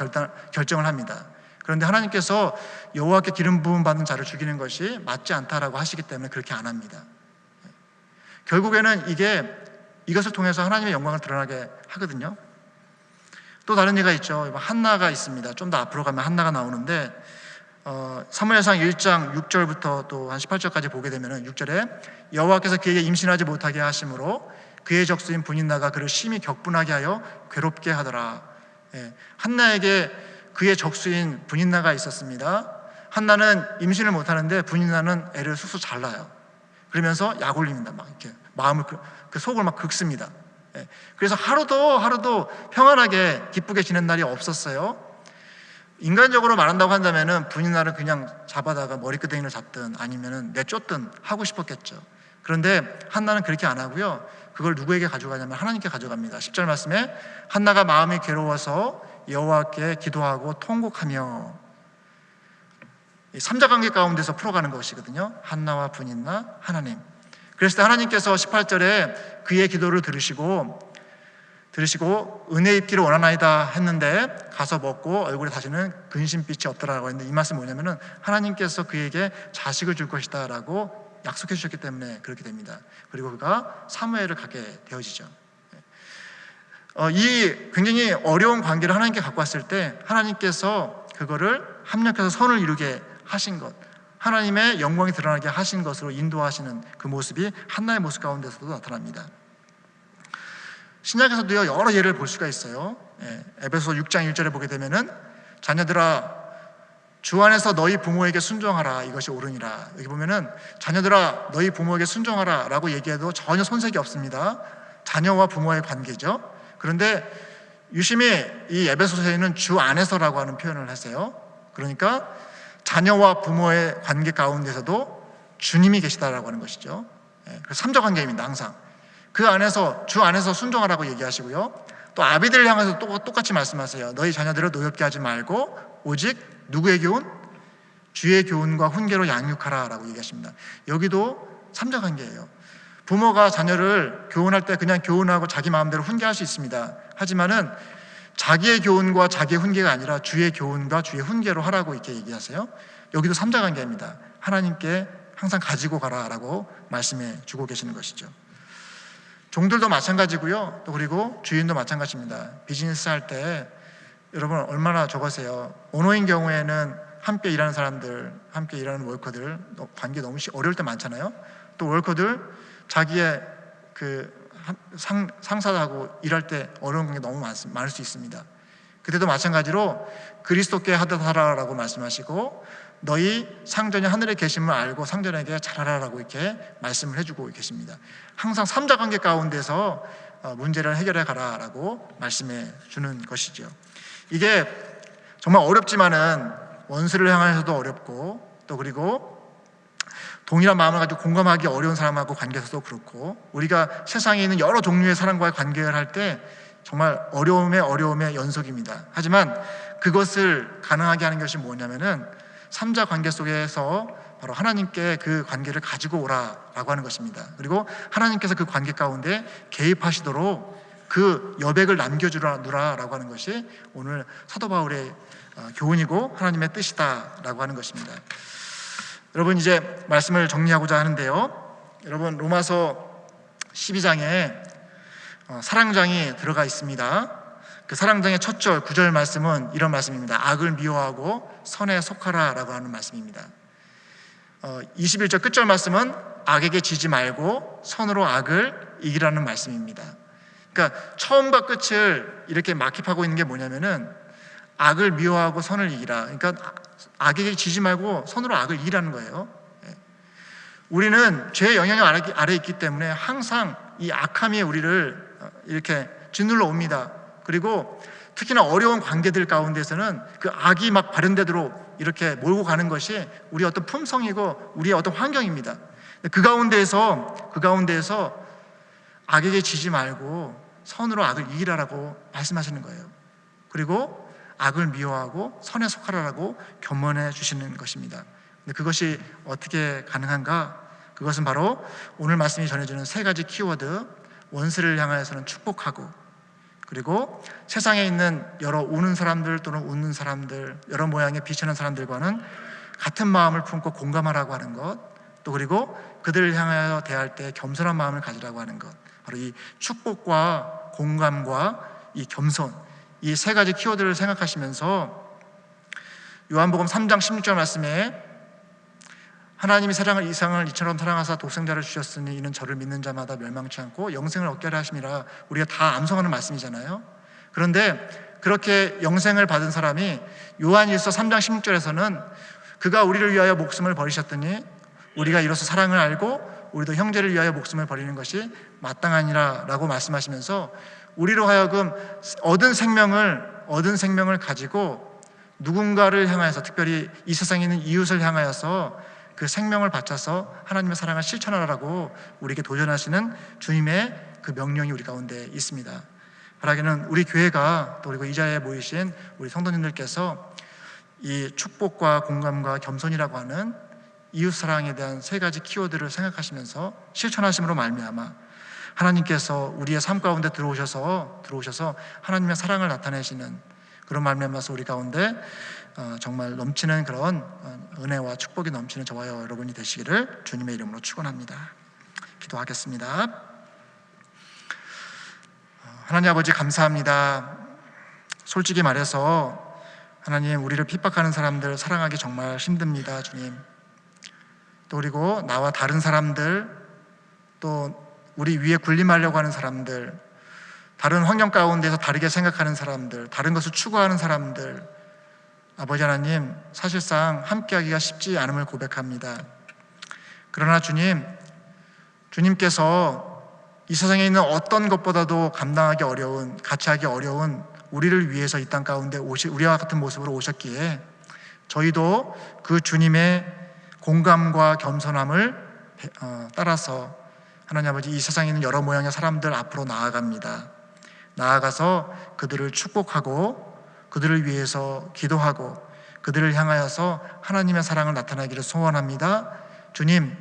결정을 합니다. 그런데 하나님께서 여호와께 기름 부음 받은 자를 죽이는 것이 맞지 않다라고 하시기 때문에 그렇게 안 합니다. 결국에는 이것을 통해서 하나님의 영광을 드러나게 하거든요. 또 다른 예가 있죠. 한나가 있습니다. 좀 더 앞으로 가면 한나가 나오는데 사무엘상 1장 6절부터 또 한 18절까지 보게 되면 6절에 여호와께서 그에게 임신하지 못하게 하심으로 그의 적수인 분인나가 그를 심히 격분하게 하여 괴롭게 하더라. 한나에게 그의 적수인 분인나가 있었습니다. 한나는 임신을 못하는데 분인나는 애를 쑥쑥 잘 낳아요. 그러면서 약 올립니다. 막 이렇게 마음을 그 속을 막 긁습니다. 그래서 하루도 평안하게 기쁘게 지낸 날이 없었어요. 인간적으로 말한다고 한다면은 분인나를 그냥 잡아다가 머리끄댕이를 잡든 아니면은 내쫓든 하고 싶었겠죠. 그런데 한나는 그렇게 안 하고요. 그걸 누구에게 가져가냐면 하나님께 가져갑니다. 10절 말씀에 한나가 마음이 괴로워서 여호와께 기도하고 통곡하며, 이 삼자관계 가운데서 풀어가는 것이거든요. 한나와 분인나, 하나님. 그랬을 때 하나님께서 18절에 그의 기도를 들으시고 은혜 입기를 원하나이다 했는데 가서 먹고 얼굴에 다시는 근심빛이 없더라고 했는데, 이 말씀은 뭐냐면은 하나님께서 그에게 자식을 줄 것이다 라고 약속해 주셨기 때문에 그렇게 됩니다. 그리고 그가 사무엘을 갖게 되어지죠. 이 굉장히 어려운 관계를 하나님께 갖고 왔을 때 하나님께서 그거를 합력해서 선을 이루게 하신 것, 하나님의 영광이 드러나게 하신 것으로 인도하시는 그 모습이 한나의 모습 가운데서도 나타납니다. 신약에서도요, 여러 예를 볼 수가 있어요. 에베소 6장 1절에 보게 되면은 자녀들아 주 안에서 너희 부모에게 순종하라, 이것이 옳으니라. 여기 보면은 자녀들아 너희 부모에게 순종하라 라고 얘기해도 전혀 손색이 없습니다. 자녀와 부모의 관계죠. 그런데 유심히 이 에베소서에는 주 안에서라고 하는 표현을 하세요. 그러니까 자녀와 부모의 관계 가운데서도 주님이 계시다라고 하는 것이죠. 그래서 삼자 관계입니다. 항상 그 안에서, 주 안에서 순종하라고 얘기하시고요. 또 아비들을 향해서 똑같이 말씀하세요. 너희 자녀들을 노엽게 하지 말고 오직 누구의 교훈? 주의 교훈과 훈계로 양육하라 라고 얘기하십니다. 여기도 삼자 관계예요. 부모가 자녀를 교훈할 때 그냥 교훈하고 자기 마음대로 훈계할 수 있습니다. 하지만은 자기의 교훈과 자기의 훈계가 아니라 주의 교훈과 주의 훈계로 하라고 이렇게 얘기하세요. 여기도 삼자 관계입니다. 하나님께 항상 가지고 가라라고 말씀해 주고 계시는 것이죠. 종들도 마찬가지고요. 또 그리고 주인도 마찬가지입니다. 비즈니스 할 때 여러분 얼마나 적으세요. 언어인 경우에는 함께 일하는 사람들, 함께 일하는 월커들 관계 너무 어려울 때 많잖아요. 또 월커들 자기의 그 상사하고 일할 때 어려운 관계 너무 많을 수 있습니다. 그때도 마찬가지로 그리스도께 하듯 하라라고 말씀하시고 너희 상전이 하늘에 계심을 알고 상전에게 잘하라라고 이렇게 말씀을 해주고 계십니다. 항상 삼자 관계 가운데서 문제를 해결해 가라라고 말씀해 주는 것이죠. 이게 정말 어렵지만은 원수를 향해서도 어렵고 또 그리고 동일한 마음을 가지고 공감하기 어려운 사람하고 관계에서도 그렇고 우리가 세상에 있는 여러 종류의 사람과의 관계를 할 때 정말 어려움의 연속입니다. 하지만 그것을 가능하게 하는 것이 뭐냐면은 삼자 관계 속에서 바로 하나님께 그 관계를 가지고 오라라고 하는 것입니다. 그리고 하나님께서 그 관계 가운데 개입하시도록 그 여백을 남겨주라라고 하는 것이 오늘 사도 바울의 교훈이고 하나님의 뜻이다라고 하는 것입니다. 여러분 이제 말씀을 정리하고자 하는데요. 여러분 로마서 12장에 사랑장이 들어가 있습니다. 그 사랑장의 첫 절 9절 말씀은 이런 말씀입니다. 악을 미워하고 선에 속하라라고 하는 말씀입니다. 21절 끝절 말씀은 악에게 지지 말고 선으로 악을 이기라는 말씀입니다. 그러니까 처음과 끝을 이렇게 막힙하고 있는 게 뭐냐면은 악을 미워하고 선을 이기라. 그러니까 악에게 지지 말고 선으로 악을 이기라는 거예요. 우리는 죄의 영향 아래에 있기 때문에 항상 이 악함이 우리를 이렇게 짓눌러 옵니다. 그리고 특히나 어려운 관계들 가운데서는 그 악이 막 발현되도록 이렇게 몰고 가는 것이 우리의 어떤 품성이고 우리의 어떤 환경입니다. 그 가운데에서 악에게 지지 말고 선으로 악을 이기라라고 말씀하시는 거예요. 그리고 악을 미워하고 선에 속하라라고 겸언해 주시는 것입니다. 근데 그것이 어떻게 가능한가? 그것은 바로 오늘 말씀이 전해주는 세 가지 키워드, 원수를 향하여서는 축복하고, 그리고 세상에 있는 여러 우는 사람들 또는 웃는 사람들, 여러 모양의 비천한 사람들과는 같은 마음을 품고 공감하라고 하는 것, 또 그리고 그들을 향하여 대할 때 겸손한 마음을 가지라고 하는 것, 바로 이 축복과 공감과 이 겸손, 이 세 가지 키워드를 생각하시면서 요한복음 3장 16절 말씀에 하나님이 세상을 이상을 이처럼 사랑하사 독생자를 주셨으니 이는 저를 믿는 자마다 멸망치 않고 영생을 얻게 하려 하심이라, 우리가 다 암송하는 말씀이잖아요. 그런데 그렇게 영생을 받은 사람이 요한일서 3장 16절에서는 그가 우리를 위하여 목숨을 버리셨더니 우리가 이로써 사랑을 알고 우리도 형제를 위하여 목숨을 버리는 것이 마땅하니라 라고 말씀하시면서 우리로 하여금 얻은 생명을 가지고 누군가를 향하여서, 특별히 이 세상에 있는 이웃을 향하여서 그 생명을 바쳐서 하나님의 사랑을 실천하라고 우리에게 도전하시는 주님의 그 명령이 우리 가운데 있습니다. 바라기는 우리 교회가, 또 그리고 이 자리에 모이신 우리 성도님들께서 이 축복과 공감과 겸손이라고 하는 이웃사랑에 대한 세 가지 키워드를 생각하시면서 실천하심으로 말미암아 하나님께서 우리의 삶 가운데 들어오셔서 하나님의 사랑을 나타내시는 그런 말미암아서 우리 가운데 정말 넘치는 그런 은혜와 축복이 넘치는 저와 여러분이 되시기를 주님의 이름으로 축원합니다. 기도하겠습니다. 하나님 아버지, 감사합니다. 솔직히 말해서 하나님, 우리를 핍박하는 사람들 사랑하기 정말 힘듭니다. 주님, 또 그리고 나와 다른 사람들, 또 우리 위에 군림하려고 하는 사람들, 다른 환경 가운데서 다르게 생각하는 사람들, 다른 것을 추구하는 사람들, 아버지 하나님, 사실상 함께하기가 쉽지 않음을 고백합니다. 그러나 주님께서 이 세상에 있는 어떤 것보다도 감당하기 어려운, 같이 하기 어려운 우리를 위해서 이 땅 가운데 우리와 같은 모습으로 오셨기에 저희도 그 주님의 공감과 겸손함을 따라서 하나님 아버지, 이 세상에 있는 여러 모양의 사람들 앞으로 나아가서 그들을 축복하고 그들을 위해서 기도하고 그들을 향하여서 하나님의 사랑을 나타내기를 소원합니다. 주님,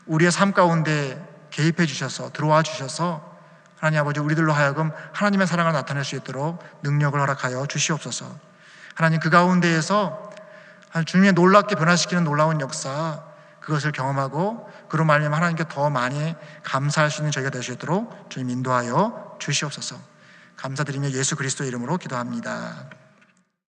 우리의 삶 가운데 개입해 주셔서, 들어와 주셔서 하나님 아버지, 우리들로 하여금 하나님의 사랑을 나타낼 수 있도록 능력을 허락하여 주시옵소서. 하나님, 그 가운데에서 주님의 놀랍게 변화시키는 놀라운 역사, 그것을 경험하고 그로 말미암아 하나님께 더 많이 감사할 수 있는 저희가 될 수 있도록 주님 인도하여 주시옵소서. 감사드리며 예수 그리스도의 이름으로 기도합니다.